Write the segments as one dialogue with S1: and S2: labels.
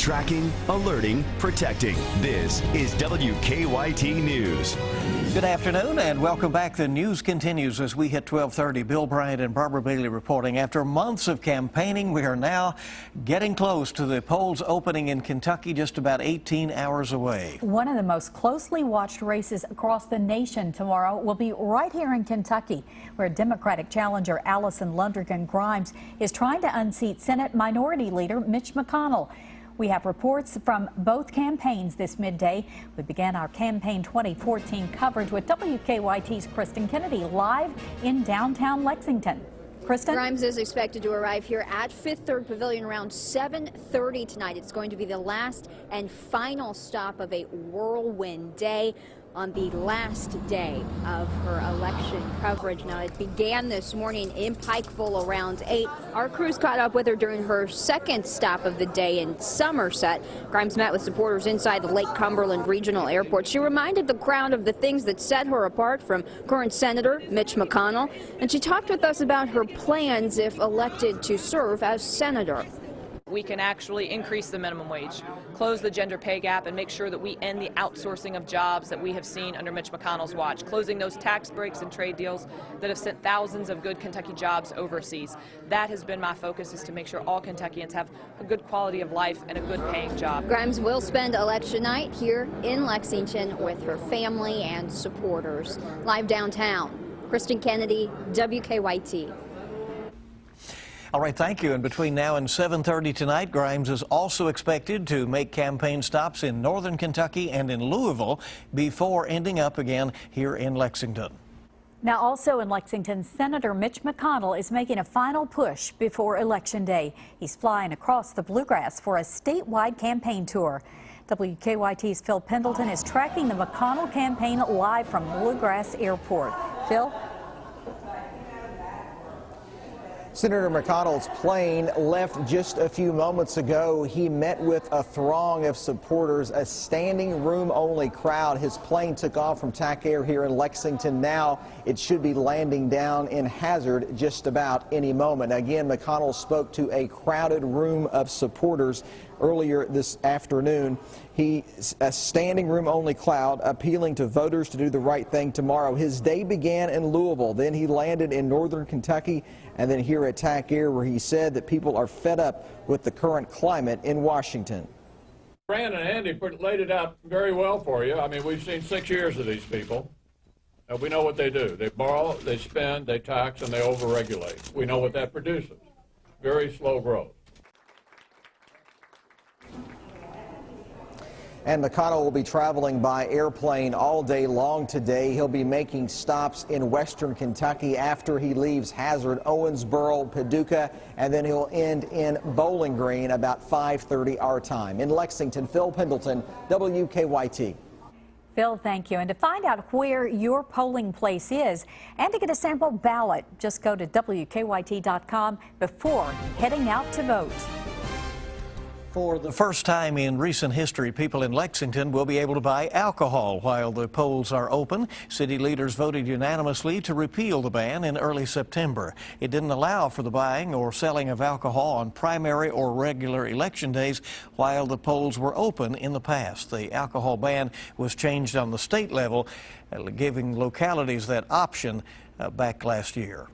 S1: Tracking, alerting, protecting. This is WKYT News.
S2: Good afternoon and welcome back. The news continues as we hit 12:30. Bill Bryant and Barbara Bailey reporting. After months of campaigning, we are now getting close to the polls opening in Kentucky, just about 18 hours away.
S3: One of the most closely watched races across the nation tomorrow will be right here in Kentucky, where Democratic challenger Allison Lundergan Grimes is trying to unseat Senate Minority Leader Mitch McConnell. We have reports from both campaigns this midday. We began our Campaign 2014 coverage with WKYT's Kristen Kennedy live in downtown Lexington. Kristen?
S4: Grimes is expected to arrive here at Fifth Third Pavilion around 7:30 tonight. It's going to be the last and final stop of a whirlwind day on the last day of her election coverage. Now, it began this morning in Pikeville around 8. Our crews caught up with her during her second stop of the day in Somerset. Grimes met with supporters inside the Lake Cumberland Regional Airport. She reminded the crowd of the things that set her apart from current Senator Mitch McConnell, and she talked with us about her plans if elected to serve as senator.
S5: We can actually increase the minimum wage, close the gender pay gap, and make sure that we end the outsourcing of jobs that we have seen under Mitch McConnell's watch, closing those tax breaks and trade deals that have sent thousands of good Kentucky jobs overseas. That has been my focus, is to make sure all Kentuckians have a good quality of life and a good paying job.
S4: Grimes will spend election night here in Lexington with her family and supporters. Live downtown, Kristen Kennedy, WKYT.
S2: All right, thank you. And between now and 7:30 tonight, Grimes is also expected to make campaign stops in northern Kentucky and in Louisville before ending up again here in Lexington.
S3: Now, also in Lexington, Senator Mitch McConnell is making a final push before Election Day. He's flying across the Bluegrass for a statewide campaign tour. WKYT's Phil Pendleton is tracking the McConnell campaign live from Bluegrass Airport. Phil?
S6: Senator McConnell's plane left just a few moments ago. He met with a throng of supporters, a standing room only crowd. His plane took off from TAC Air here in Lexington. Now it should be landing down in Hazard just about any moment. Again, McConnell spoke to a crowded room of supporters earlier this afternoon. He's a standing room only crowd appealing to voters to do the right thing tomorrow. His day began in Louisville, then he landed in northern Kentucky, and then here at TAC Air, where he said that people are fed up with the current climate in Washington.
S7: Fran and Andy laid it out very well for you. I mean, we've seen 6 years of these people. We know what they do. They borrow, they spend, they tax, and they overregulate. We know what that produces. Very slow growth.
S6: And McConnell will be traveling by airplane all day long today. He'll be making stops in western Kentucky after he leaves Hazard, Owensboro, Paducah, and then he'll end in Bowling Green about 5:30 our time. In Lexington, Phil Pendleton, WKYT.
S3: Phil, thank you. And to find out where your polling place is and to get a sample ballot, just go to WKYT.com before heading out to vote.
S2: For the first time in recent history, people in Lexington will be able to buy alcohol while the polls are open. City leaders voted unanimously to repeal the ban in early September. It didn't allow for the buying or selling of alcohol on primary or regular election days while the polls were open in the past. The alcohol ban was changed on the state level, giving localities that option back last year.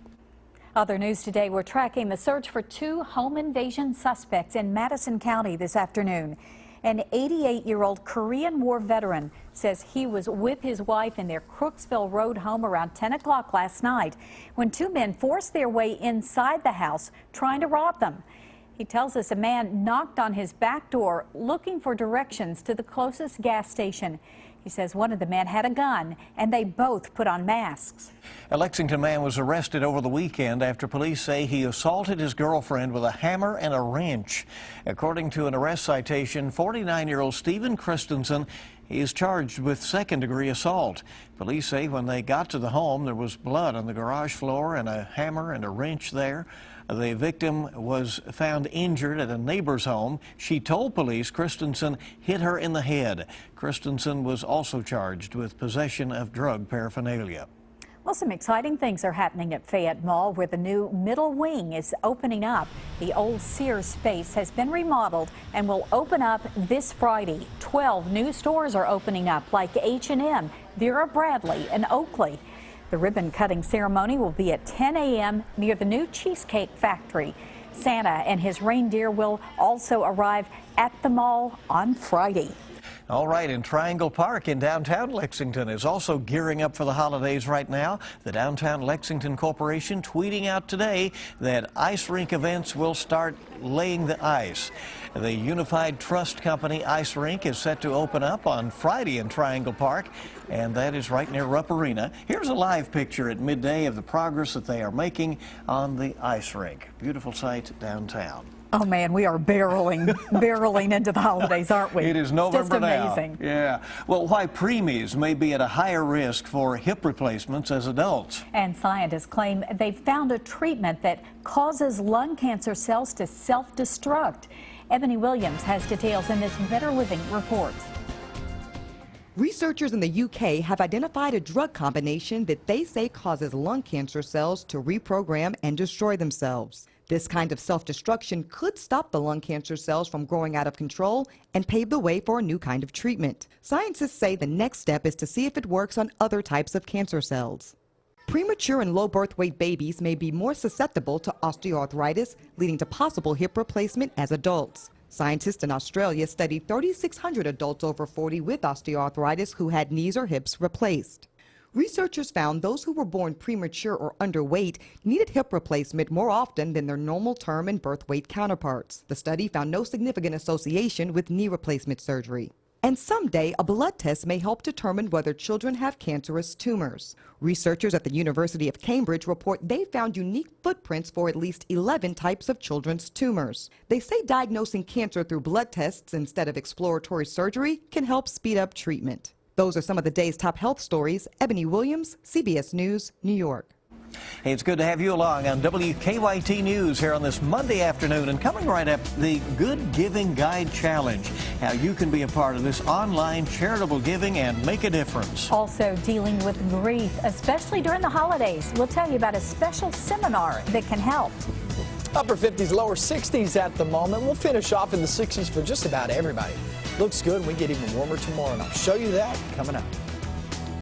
S3: Other news today, we're tracking the search for 2 home invasion suspects in Madison County this afternoon. An 88-year-old Korean War veteran says he was with his wife in their Crooksville Road home around 10 o'clock last night when 2 men forced their way inside the house trying to rob them. He tells us a man knocked on his back door looking for directions to the closest gas station. He says one of the men had a gun, and they both put on masks.
S2: A Lexington man was arrested over the weekend after police say he assaulted his girlfriend with a hammer and a wrench. According to an arrest citation, 49-year-old Stephen Christensen is charged with second-degree assault. Police say when they got to the home, there was blood on the garage floor and a hammer and a wrench there. The victim was found injured at a neighbor's home. She told police Christensen hit her in the head. Christensen was also charged with possession of drug paraphernalia.
S3: Well, some exciting things are happening at Fayette Mall, where the new middle wing is opening up. The old Sears space has been remodeled and will open up this Friday. 12 new stores are opening up, like H&M, Vera Bradley, and Oakley. The ribbon cutting ceremony will be at 10 a.m. near the new Cheesecake Factory. Santa and his reindeer will also arrive at the mall on Friday.
S2: All right, and Triangle Park in downtown Lexington is also gearing up for the holidays right now. The Downtown Lexington Corporation tweeting out today that ice rink events will start laying the ice. The Unified Trust Company ice rink is set to open up on Friday in Triangle Park, and that is right near Rupp Arena. Here's a live picture at midday of the progress that they are making on the ice rink. Beautiful sight downtown.
S3: Oh man, we are barreling into the holidays, aren't we?
S2: It is November now.
S3: Just amazing.
S2: Yeah. Well, why preemies may be at a higher risk for hip replacements as adults.
S3: And scientists claim they've found a treatment that causes lung cancer cells to self-destruct. Ebony Williams has details in this Better Living report.
S8: Researchers in the UK have identified a drug combination that they say causes lung cancer cells to reprogram and destroy themselves. This kind of self-destruction could stop the lung cancer cells from growing out of control and pave the way for a new kind of treatment. Scientists say the next step is to see if it works on other types of cancer cells. Premature and low birth weight babies may be more susceptible to osteoarthritis, leading to possible hip replacement as adults. Scientists in Australia studied 3,600 adults over 40 with osteoarthritis who had knees or hips replaced. Researchers found those who were born premature or underweight needed hip replacement more often than their normal term and birth weight counterparts. The study found no significant association with knee replacement surgery. And someday, a blood test may help determine whether children have cancerous tumors. Researchers at the University of Cambridge report they found unique footprints for at least 11 types of children's tumors. They say diagnosing cancer through blood tests instead of exploratory surgery can help speed up treatment. Those are some of the day's top health stories. Ebony Williams, CBS News, New York.
S2: Hey, it's good to have you along on WKYT News here on this Monday afternoon. And coming right up, the Good Giving Guide Challenge, how you can be a part of this online charitable giving and make a difference.
S3: Also dealing with grief, especially during the holidays. We'll tell you about a special seminar that can help.
S9: Upper 50s, lower 60s at the moment. We'll finish off in the 60s for just about everybody. Looks good. We get even warmer tomorrow, and I'll show you that coming up.